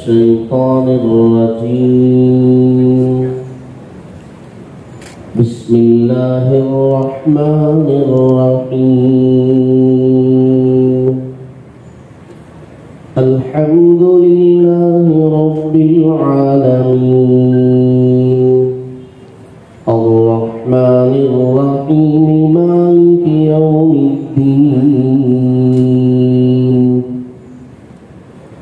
الشيطان الرجيم بسم الله الرحمن الرحيم الحمد لله رب العالمين الرحمن الرحيم مالك يوم الدين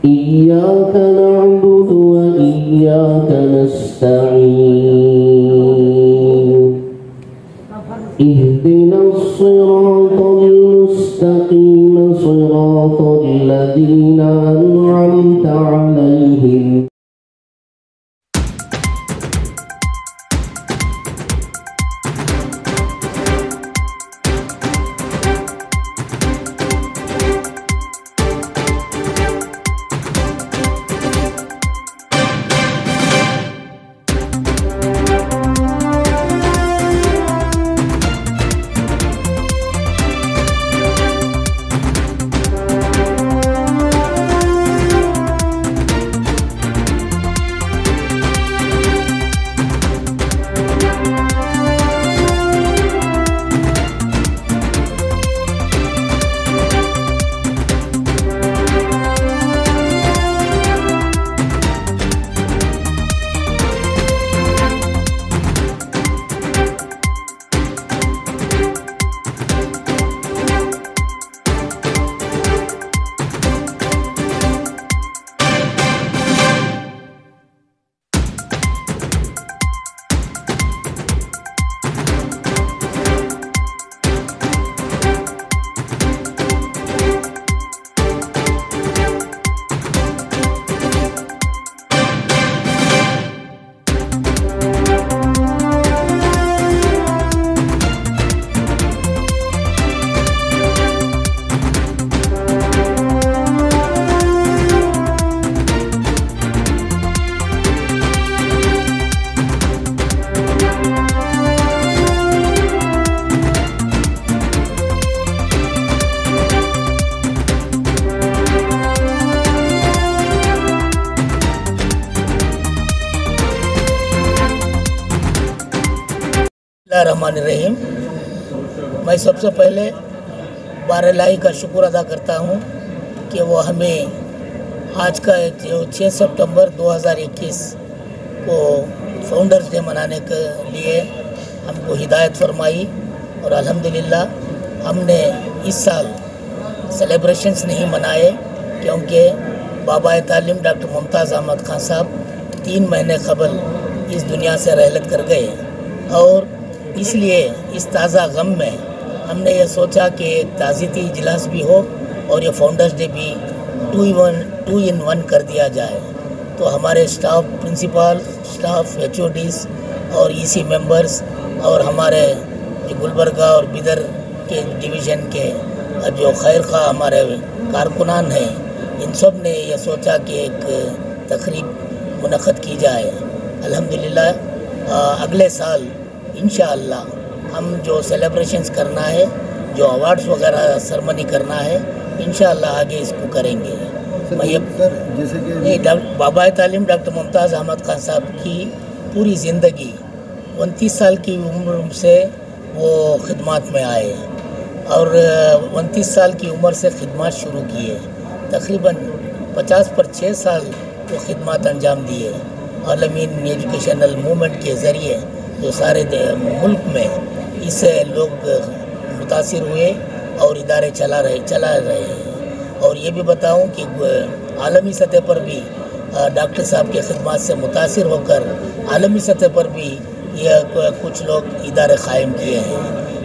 إياك نعبد وإياك نستعين اهدنا الصراط المستقيم صراط الذين أنعمت عليهم रहीम। मैं सबसे पहले बारलाई का शुक्र अदा करता हूँ कि वो हमें आज का जो 6 सितंबर 2021 को फाउंडर्स डे मनाने के लिए हमको हिदायत फरमाई और अल्हम्दुलिल्लाह हमने इस साल सेलिब्रेशंस नहीं मनाए क्योंकि बाबा तालीम डॉक्टर मुमताज़ अहमद खान साहब 3 महीने कबल इस दुनिया से रहलत कर गए और इसलिए इस ताज़ा गम में हमने ये सोचा कि एक ताज़ीती इजलास भी हो और ये फाउंडर्स डे भी 2 in 1 कर दिया जाए। तो हमारे स्टाफ, प्रिंसिपल स्टाफ, HODs और EC मेंबर्स और हमारे गुलबर्गा और बिदर के डिवीज़न के जो खैर खा हमारे कारकुनान हैं, इन सब ने यह सोचा कि एक तकरीब मुनक़्क़द की जाए। अल्हम्दुलिल्लाह अगले साल इंशाअल्लाह हम जो सेलिब्रेशंस करना है, जो अवार्ड्स वगैरह सेरेमनी करना है, इंशाअल्लाह आगे इसको करेंगे। मैं ये जैसे कि बाबा तालीम डॉक्टर मुमताज़ अहमद खान साहब की पूरी ज़िंदगी 29 साल की उम्र से वो खिदमत में आए और 29 साल की उम्र से खिदमत शुरू किए। तकरीबन 50 पर 6 साल वो खिदमत अंजाम दिए। आलमीन एजुकेशनल मूवमेंट के ज़रिए जो सारे मुल्क में इससे लोग मुतासिर हुए और इदारे चला रहे हैं। और ये भी बताऊं कि आलमी सतह पर भी डॉक्टर साहब के खिदमत से मुतासिर होकर आलमी सतह पर भी ये कुछ लोग इदारे क़ायम किए हैं।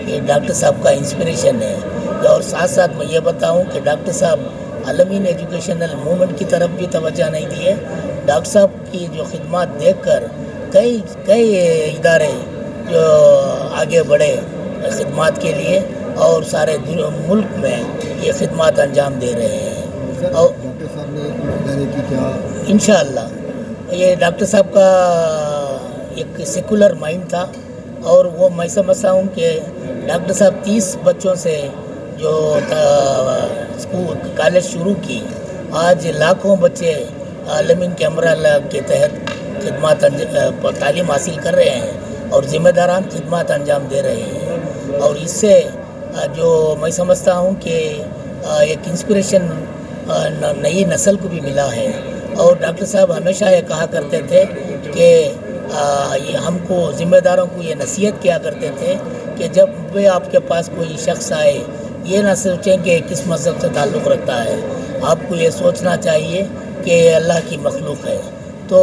ये डॉक्टर साहब का इंस्पिरेशन है। और साथ साथ मैं ये बताऊं कि डॉक्टर साहब आलमीन एजुकेशनल मूवमेंट की तरफ भी तवज्जो नहीं दिए। डॉक्टर साहब की जो खिदमत देखकर कई इदारे जो आगे बढ़े खिदमत के लिए और सारे मुल्क में ये खिदमत अंजाम दे रहे हैं। और डॉक्टर साहब ने इदारे की क्या इंशाअल्लाह ये डॉक्टर साहब का एक सेकुलर माइंड था और वो मैं समझता हूँ कि डॉक्टर साहब 30 बच्चों से जो स्कूल कॉलेज शुरू की, आज लाखों बच्चे अलमीन कैमरा के तहत खिदमत तालीम हासिल कर रहे हैं और ज़िम्मेदारान खिदमत अंजाम दे रहे हैं। और इससे जो मैं समझता हूँ कि एक इंस्पिरेशन नई नस्ल को भी मिला है। और डॉक्टर साहब हमेशा ये कहा करते थे कि हमको ज़िम्मेदारों को ये नसीहत किया करते थे कि जब भी आपके पास कोई शख्स आए, ये ना सोचें कि किस मज़हब से ताल्लुक़ रखता है, आपको ये सोचना चाहिए कि अल्लाह की मखलूक है, तो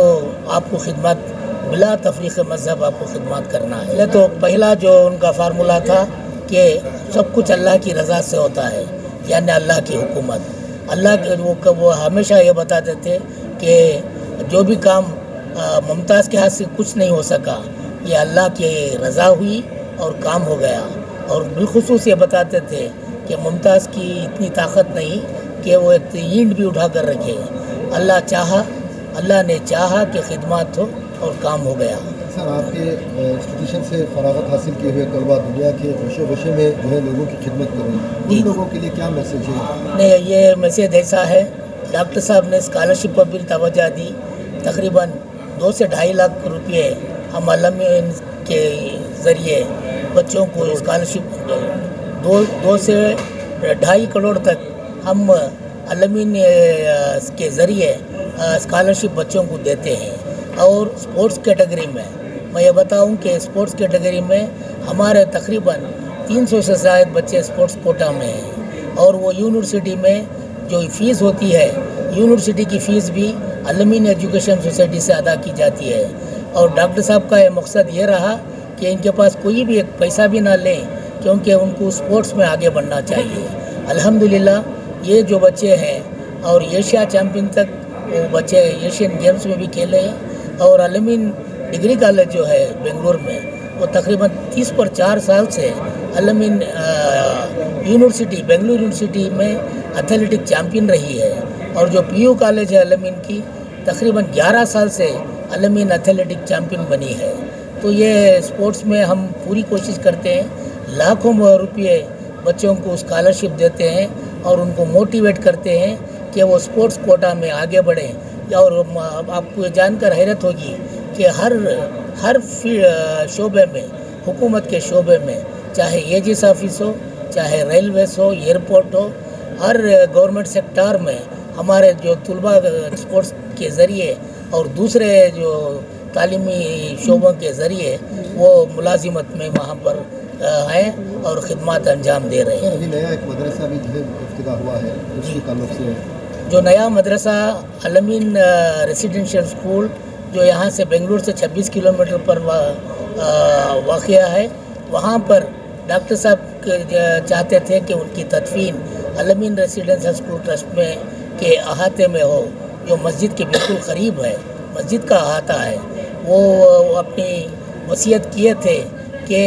आपको खिदमत बिला तफरीक़ मज़हब आपको खिदमत करना है। तो पहला जो उनका फार्मूला था कि सब कुछ अल्लाह की रज़ा से होता है, यानी अल्लाह की हुकूमत। अल्लाह के वो हमेशा ये बताते थे कि जो भी काम मुमताज़ के हाथ से कुछ नहीं हो सका, ये अल्लाह की रज़ा हुई और काम हो गया। और बिलखुसूस ये बताते थे कि मुमताज़ की इतनी ताकत नहीं कि वो एक ईंट भी उठा कर रखे, अल्लाह ने चाहा कि खिदमत हो और काम हो गया। सर, आपके इंस्टीट्यूशन से फरागत हासिल किए हुए तलबा दुनिया के गोशे में जो है लोगों की खिदमत कर रहे हैं, उन लोगों के लिए क्या मैसेज है? नहीं, ये मैसेज ऐसा है, डॉक्टर साहब ने स्कॉलरशिप पर भी तवज्जो दी। तकरीबन 2 से 2.5 लाख रुपये हम अलमीन के ज़रिए बच्चों को स्कॉलरशिप 2 से 2.5 करोड़ तक हम अलमीन के ज़रिए स्कॉलरशिप बच्चों को देते हैं। और स्पोर्ट्स कैटेगरी में मैं ये बताऊं कि स्पोर्ट्स कैटेगरी में हमारे तकरीबन 300 से ज़ायद बच्चे स्पोर्ट्स कोटा में हैं। और वो यूनिवर्सिटी में जो फ़ीस होती है, यूनिवर्सिटी की फ़ीस भी अलमीन एजुकेशन सोसाइटी से अदा की जाती है। और डॉक्टर साहब का ये मकसद ये रहा कि इनके पास कोई भी एक पैसा भी ना लें, क्योंकि उनको स्पोर्ट्स में आगे बढ़ना चाहिए। अल्हम्दुलिल्लाह ये जो बच्चे हैं और एशिया चैम्पियन तक वो बच्चे एशियन गेम्स में भी खेले हैं। और अलमीन डिग्री कॉलेज जो है बेंगलुरु में, वो तकरीबन 30 पर 4 साल से अलमीन यूनिवर्सिटी बेंगलुरु यूनिवर्सिटी में एथलेटिक चैम्पियन रही है। और जो पीयू कॉलेज है अलमीन की, तकरीबन 11 साल से अलमीन एथलेटिक चैम्पियन बनी है। तो ये स्पोर्ट्स में हम पूरी कोशिश करते हैं, लाखों रुपये बच्चों को स्कॉलरशिप देते हैं और उनको मोटिवेट करते हैं कि वो स्पोर्ट्स कोटा में आगे बढ़ें। और आपको ये जानकर हैरत होगी कि हर शोबे में, हुकूमत के शोबे में, चाहे एजिस ऑफिस हो, चाहे रेलवेज हो, एयरपोर्ट हो, हर गवर्नमेंट सेक्टर में हमारे जो तलबा स्पोर्ट्स के ज़रिए और दूसरे जो तालीमी शोबों के ज़रिए वो मुलाजिमत में वहाँ पर हैं और ख़िदमत अंजाम दे रहे हैं। अभी नया एक मदरसा भी जो है इफ्तिताह हुआ है, उसके ताल्लुक़ से जो नया मदरसा अलमीन रेसिडेंशियल स्कूल जो यहाँ से बेंगलुरु से 26 किलोमीटर पर वाक़या है, वहाँ पर डॉक्टर साहब चाहते थे कि उनकी तदफीन अलमीन रेसिडेंशियल स्कूल ट्रस्ट में के अहाते में हो, जो मस्जिद के बिल्कुल करीब है, मस्जिद का अहाता है। वो अपनी वसीयत किए थे कि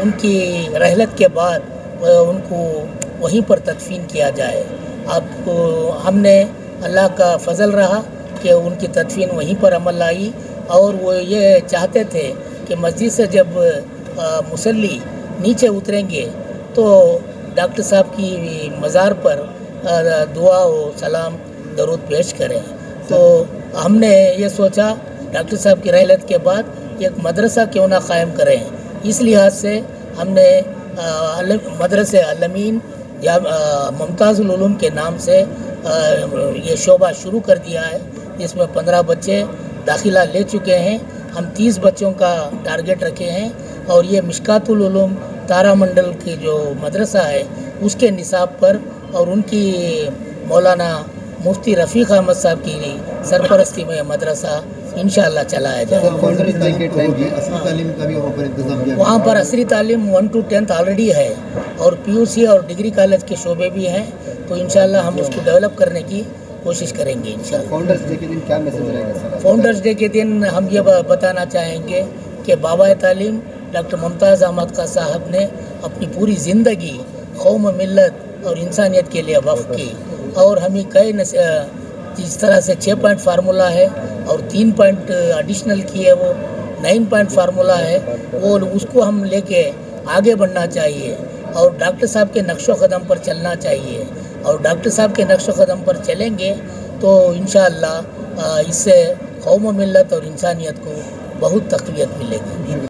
उनकी रहलत के बाद उनको वहीं पर तदफीन किया जाए। आपको हमने अल्लाह का फजल रहा कि उनकी तदफीन वहीं पर अमल आई। और वो ये चाहते थे कि मस्जिद से जब मुसल्ली नीचे उतरेंगे तो डॉक्टर साहब की मज़ार पर दुआ व सलाम दरूद पेश करें। तो हमने ये सोचा डॉक्टर साहब की रहलत के बाद एक मदरसा क्यों ना क़ायम करें। इस लिहाज से हमने मदरसे अलमीन या मुमताज़ुल उलूम के नाम से ये शोबा शुरू कर दिया है, जिसमें 15 बच्चे दाखिला ले चुके हैं। हम 30 बच्चों का टारगेट रखे हैं। और ये मिशकातुल उलूम तारामंडल की जो मदरसा है उसके निसाब पर और उनकी मौलाना मुफ्ती रफ़ीक अहमद साहब की सरपरस्ती में मदरसा इंशाअल्लाह चलाया जाएगा। वहाँ पर असरी तालीम 1 to 10 ऑलरेडी है और PUC और डिग्री कॉलेज के शोबे भी हैं, तो इंशाअल्लाह हम उसको डेवलप करने की कोशिश करेंगे इंशाअल्लाह। फाउंडर्स डे के दिन क्या मैसेज रहेगा सर? फाउंडर्स डे के दिन हम ये बताना चाहेंगे कि बाबा तालीम डॉक्टर मुमताज़ अहमद खां साहब ने अपनी पूरी ज़िंदगी कौम मिल्लत और इंसानियत के लिए वक़्फ़ की। और हमें कई जिस तरह से 6 पॉइंट फार्मूला है और 3 पॉइंट एडिशनल की है, वो 9 पॉइंट फार्मूला है, वो उसको हम लेके आगे बढ़ना चाहिए और डॉक्टर साहब के नक्शो कदम पर चलना चाहिए। और डॉक्टर साहब के नक्शो कदम पर चलेंगे تو انشاءاللہ اس سے قوم و ملت اور انسانیت کو بہت تقویت ملے گی.